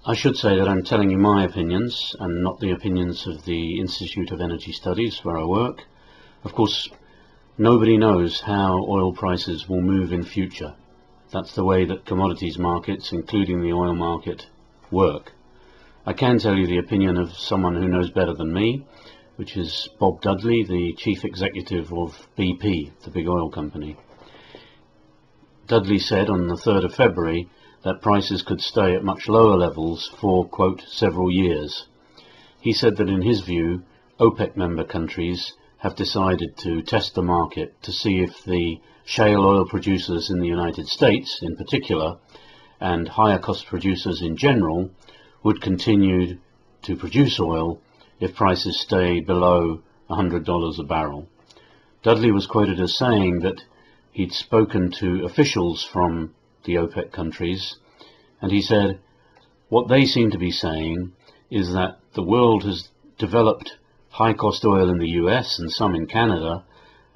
I should say that I'm telling you my opinions and not the opinions of the Institute of Energy Studies where I work. Of course, nobody knows how oil prices will move in future. That's the way that commodities markets, including the oil market, work. I can tell you the opinion of someone who knows better than me, which is Bob Dudley, the chief executive of BP, the big oil company. Dudley said on the 3rd of February that prices could stay at much lower levels for, quote, several years. He said that in his view, OPEC member countries have decided to test the market to see if the shale oil producers in the United States, in particular, and higher cost producers in general, would continue to produce oil if prices stay below $100 a barrel. Dudley was quoted as saying that he'd spoken to officials from the OPEC countries, and he said what they seem to be saying is that the world has developed high-cost oil in the US and some in Canada,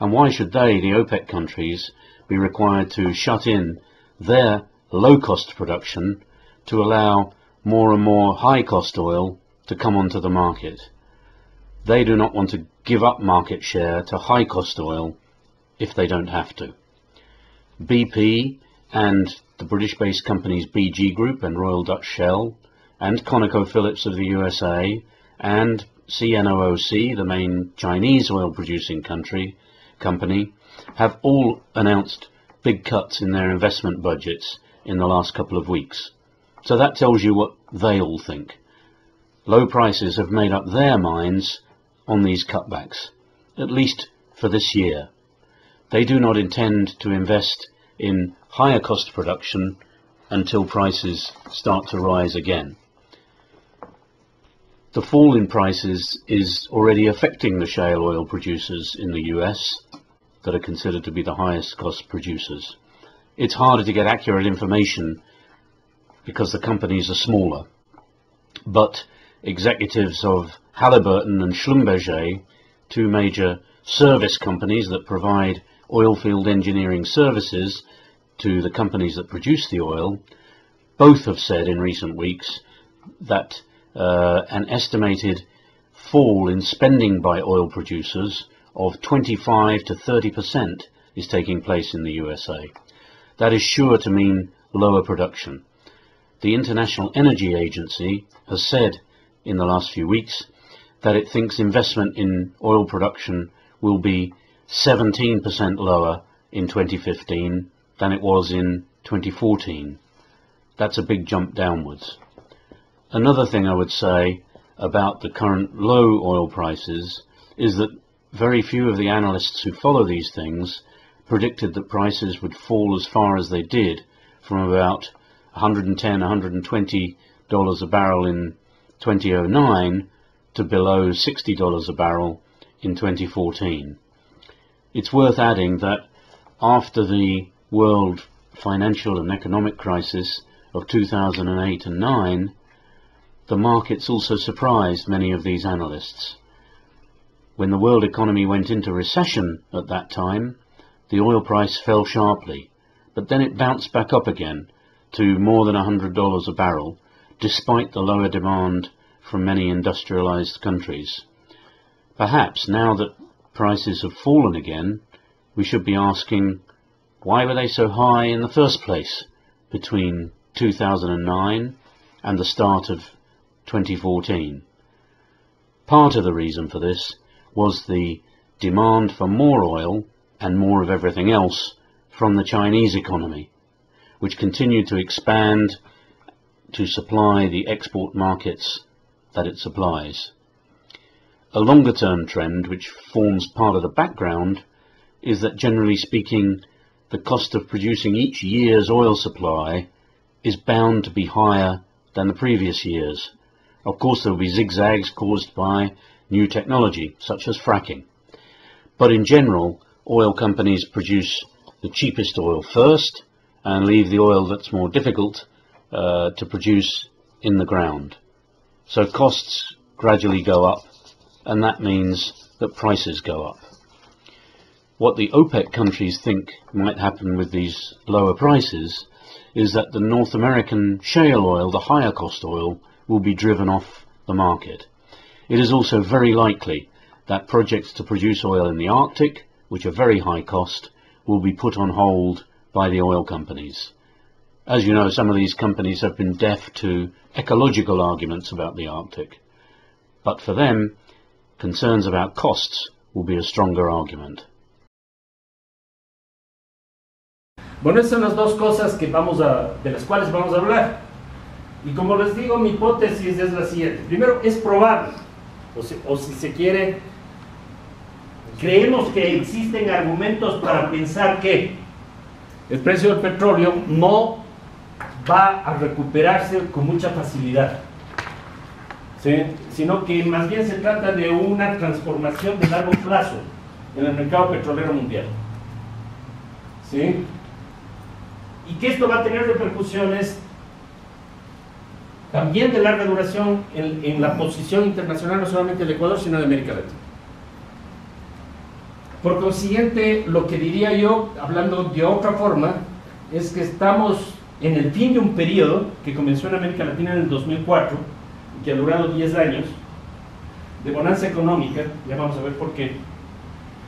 and why should they, the OPEC countries, be required to shut in their low-cost production to allow more and more high-cost oil to come onto the market? They do not want to give up market share to high-cost oil if they don't have to. BP and the British-based companies BG Group and Royal Dutch Shell and ConocoPhillips of the USA and CNOOC, the main Chinese oil-producing company, have all announced big cuts in their investment budgets in the last couple of weeks. So that tells you what they all think. Low prices have made up their minds on these cutbacks, at least for this year. They do not intend to invest in higher cost production until prices start to rise again. The fall in prices is already affecting the shale oil producers in the US that are considered to be the highest cost producers. It's harder to get accurate information because the companies are smaller, but executives of Halliburton and Schlumberger, two major service companies that provide oilfield engineering services to the companies that produce the oil, both have said in recent weeks that an estimated fall in spending by oil producers of 25 to 30% is taking place in the USA. That is sure to mean lower production. The International Energy Agency has said in the last few weeks that it thinks investment in oil production will be 17% lower in 2015 than it was in 2014. That's a big jump downwards. Another thing I would say about the current low oil prices is that very few of the analysts who follow these things predicted that prices would fall as far as they did, from about $110, $120 a barrel in 2009 to below $60 a barrel in 2014. It's worth adding that after the world financial and economic crisis of 2008 and 9, the markets also surprised many of these analysts. When the world economy went into recession at that time, the oil price fell sharply, but then it bounced back up again to more than $100 a barrel, despite the lower demand from many industrialized countries. Perhaps now that prices have fallen again, we should be asking, why were they so high in the first place between 2009 and the start of 2014? Part of the reason for this was the demand for more oil and more of everything else from the Chinese economy, which continued to expand to supply the export markets that it supplies. A longer-term trend which forms part of the background is that, generally speaking, the cost of producing each year's oil supply is bound to be higher than the previous years. Of course, there will be zigzags caused by new technology, such as fracking. But in general, oil companies produce the cheapest oil first and leave the oil that's more difficult to produce in the ground. So costs gradually go up, and that means that prices go up. What the OPEC countries think might happen with these lower prices is that the North American shale oil, the higher cost oil, will be driven off the market. It is also very likely that projects to produce oil in the Arctic, which are very high cost, will be put on hold by the oil companies. As you know, some of these companies have been deaf to ecological arguments about the Arctic, but for them, concerns about costs will be a stronger argument. Bueno, esas son las dos cosas que de las cuales vamos a hablar. Y como les digo, mi hipótesis es la siguiente. Primero, es probable, o si se quiere, creemos que existen argumentos para pensar que el precio del petróleo no va a recuperarse con mucha facilidad, ¿sí? Sino que más bien se trata de una transformación de largo plazo en el mercado petrolero mundial, ¿sí? Y que esto va a tener repercusiones también de larga duración en la posición internacional, no solamente del Ecuador, sino de América Latina. Por consiguiente, lo que diría yo, hablando de otra forma, es que estamos en el fin de un periodo que comenzó en América Latina en el 2004, y que ha durado 10 años, de bonanza económica, ya vamos a ver por qué,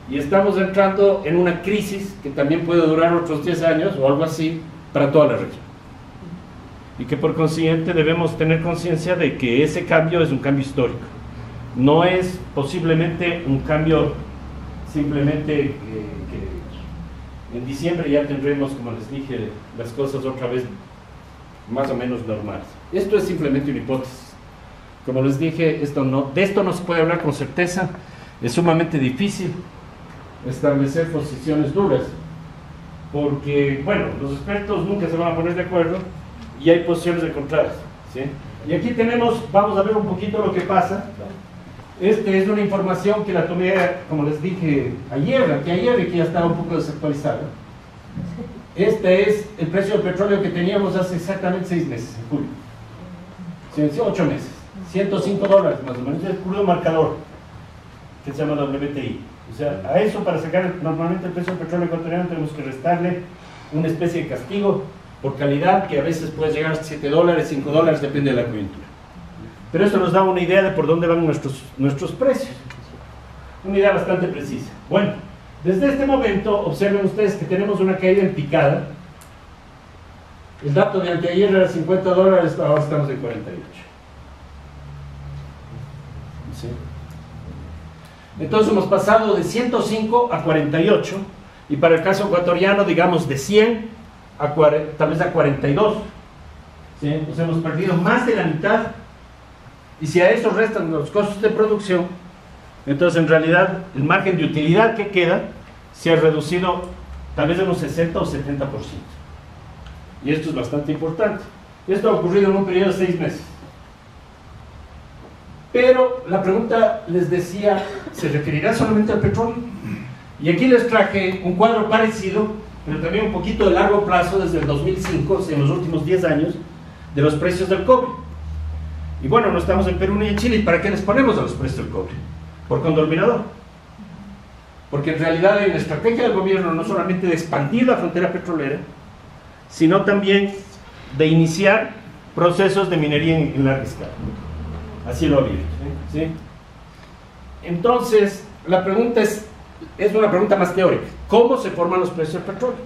y estamos entrando en una crisis que también puede durar otros 10 años o algo así para toda la región. Y que por consiguiente debemos tener conciencia de que ese cambio es un cambio histórico. No es posiblemente un cambio simplemente que en diciembre ya tendremos, como les dije, las cosas otra vez más o menos normales. Esto es simplemente una hipótesis. Como les dije, de esto no se puede hablar con certeza. Es sumamente difícil establecer posiciones duras, porque, bueno, los expertos nunca se van a poner de acuerdo y hay posiciones encontradas, ¿sí? Y aquí vamos a ver un poquito lo que pasa. Esta es una información que la tomé, como les dije, ayer, que ya estaba un poco desactualizada. Este es el precio del petróleo que teníamos hace exactamente 6 meses, en julio. Sí, 8 meses, $105 más o menos, es el crudo marcador, que se llama WTI. O sea, a eso, para sacar normalmente el precio del petróleo ecuatoriano, tenemos que restarle una especie de castigo por calidad, que a veces puede llegar a $7, $5, depende de la coyuntura. Pero esto nos da una idea de por dónde van nuestros precios. Una idea bastante precisa. Bueno, desde este momento, observen ustedes que tenemos una caída en picada. El dato de anteayer era $50, ahora estamos en 48. ¿Sí? Entonces hemos pasado de 105 a 48, y para el caso ecuatoriano, digamos, de 100 a tal vez a 42. ¿Sí? Entonces hemos perdido más de la mitad, y si a eso restan los costos de producción, entonces en realidad el margen de utilidad que queda se ha reducido tal vez en un 60 o 70%. Y esto es bastante importante. Esto ha ocurrido en un periodo de 6 meses. Pero la pregunta, les decía, ¿se referirá solamente al petróleo? Y aquí les traje un cuadro parecido, pero también un poquito de largo plazo, desde el 2005, o sea, en los últimos 10 años, de los precios del cobre. Y bueno, no estamos en Perú ni en Chile, ¿y para qué les ponemos a los precios del cobre? Por condominador. Porque en realidad hay una estrategia del gobierno no solamente de expandir la frontera petrolera, sino también de iniciar procesos de minería en larga escala. Así lo ha abierto, ¿sí? Entonces, la pregunta es una pregunta más teórica. ¿Cómo se forman los precios del petróleo?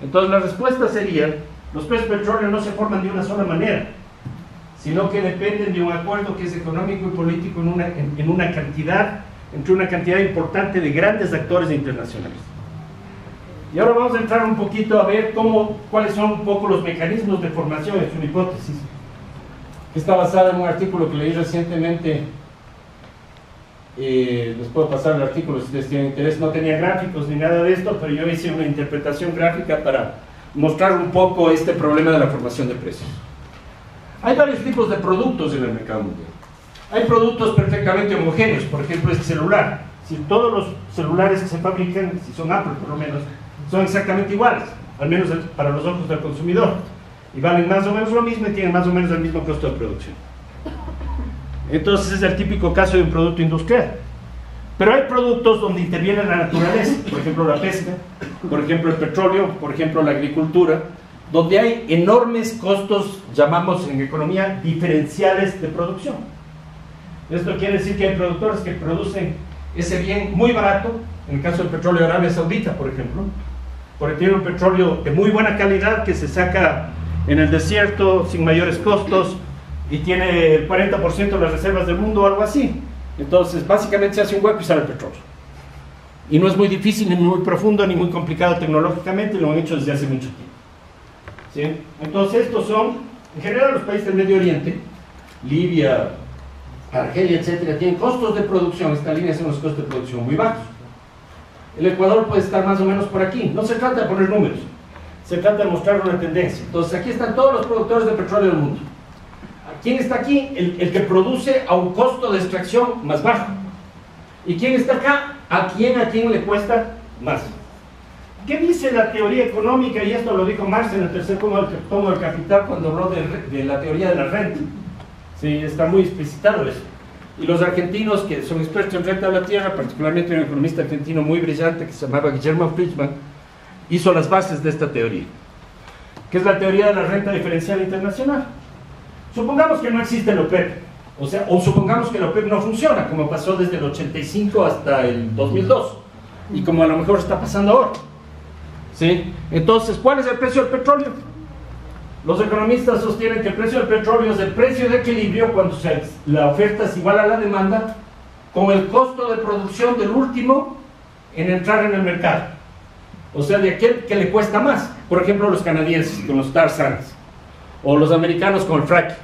Entonces, la respuesta sería: los precios del petróleo no se forman de una sola manera, sino que dependen de un acuerdo que es económico y político entre una cantidad importante de grandes actores internacionales. Y ahora vamos a entrar un poquito a ver cuáles son un poco los mecanismos de formación. Es una hipótesis que está basada en un artículo que leí recientemente. Les puedo pasar el artículo si ustedes tienen interés. No tenía gráficos ni nada de esto, pero yo hice una interpretación gráfica para mostrar un poco este problema de la formación de precios. Hay varios tipos de productos en el mercado mundial. Hay productos perfectamente homogéneos, por ejemplo este celular. Si todos los celulares que se fabrican, si son Apple por lo menos, son exactamente iguales, al menos para los ojos del consumidor, y valen más o menos lo mismo y tienen más o menos el mismo costo de producción. Entonces es el típico caso de un producto industrial. Pero hay productos donde interviene la naturaleza, por ejemplo la pesca, por ejemplo el petróleo, por ejemplo la agricultura, donde hay enormes costos, llamamos en economía diferenciales de producción. Esto quiere decir que hay productores que producen ese bien muy barato, en el caso del petróleo de Arabia Saudita, por ejemplo, porque tiene un petróleo de muy buena calidad que se saca en el desierto sin mayores costos y tiene el 40% de las reservas del mundo o algo así. Entonces, básicamente se hace un hueco y sale el petróleo. Y no es muy difícil, ni muy profundo, ni muy complicado tecnológicamente, lo han hecho desde hace mucho tiempo. ¿Sí? Entonces, estos son, en general, los países del Medio Oriente, Libia, Argelia, etcétera, tienen costos de producción. Esta línea son los costos de producción muy bajos. El Ecuador puede estar más o menos por aquí. No se trata de poner números, se trata de mostrar una tendencia. Entonces, aquí están todos los productores de petróleo del mundo. ¿Quién está aquí? El que produce a un costo de extracción más bajo. ¿Y quién está acá? ¿A quién le cuesta más? ¿Qué dice la teoría económica? Y esto lo dijo Marx en el tercer tomo del Capital cuando habló de la teoría de la renta. Sí, está muy explicitado eso. Y los argentinos que son expertos en renta de la tierra, particularmente un economista argentino muy brillante que se llamaba Guillermo Friedman, hizo las bases de esta teoría, que es la teoría de la renta diferencial internacional. Supongamos que no existe el OPEP, o supongamos que el OPEP no funciona, como pasó desde el 85 hasta el 2002, y como a lo mejor está pasando ahora. ¿Sí? Entonces, ¿cuál es el precio del petróleo? Los economistas sostienen que el precio del petróleo es el precio de equilibrio cuando la oferta es igual a la demanda, con el costo de producción del último en entrar en el mercado. O sea, de aquel que le cuesta más. Por ejemplo, los canadienses con los tar sands, o los americanos con el fracking.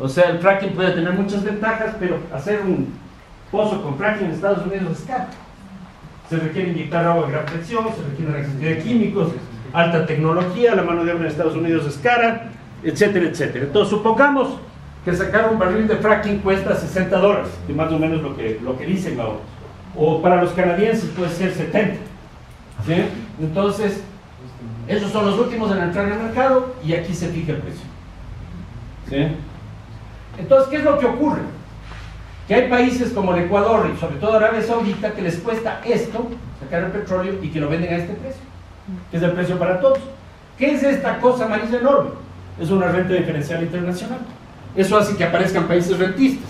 O sea, el fracking puede tener muchas ventajas, pero hacer un pozo con fracking en Estados Unidos es caro. Se requiere inyectar agua a gran presión, se requiere una cantidad de químicos, alta tecnología, la mano de obra en Estados Unidos es cara, etcétera, etcétera. Entonces, supongamos que sacar un barril de fracking cuesta $60, que más o menos lo que dicen ahora. O para los canadienses puede ser 70. ¿Sí? Entonces, esos son los últimos en entrar en el mercado y aquí se fija el precio. ¿Sí? Entonces, ¿qué es lo que ocurre? Que hay países como el Ecuador y sobre todo Arabia Saudita que les cuesta esto, sacar el petróleo, y que lo venden a este precio, que es el precio para todos. ¿Qué es esta cosa amarilla enorme? Es una renta diferencial internacional. Eso hace que aparezcan países rentistas.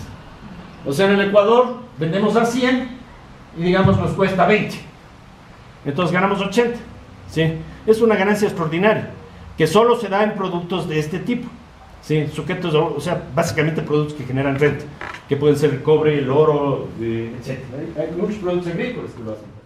O sea, en el Ecuador vendemos a 100 y digamos nos cuesta 20. Entonces ganamos 80. ¿Sí? Es una ganancia extraordinaria que solo se da en productos de este tipo. ¿Sí? Sujetos, o sea, básicamente productos que generan renta, que pueden ser el cobre, el oro, etc. Hay muchos productos agrícolas que lo hacen.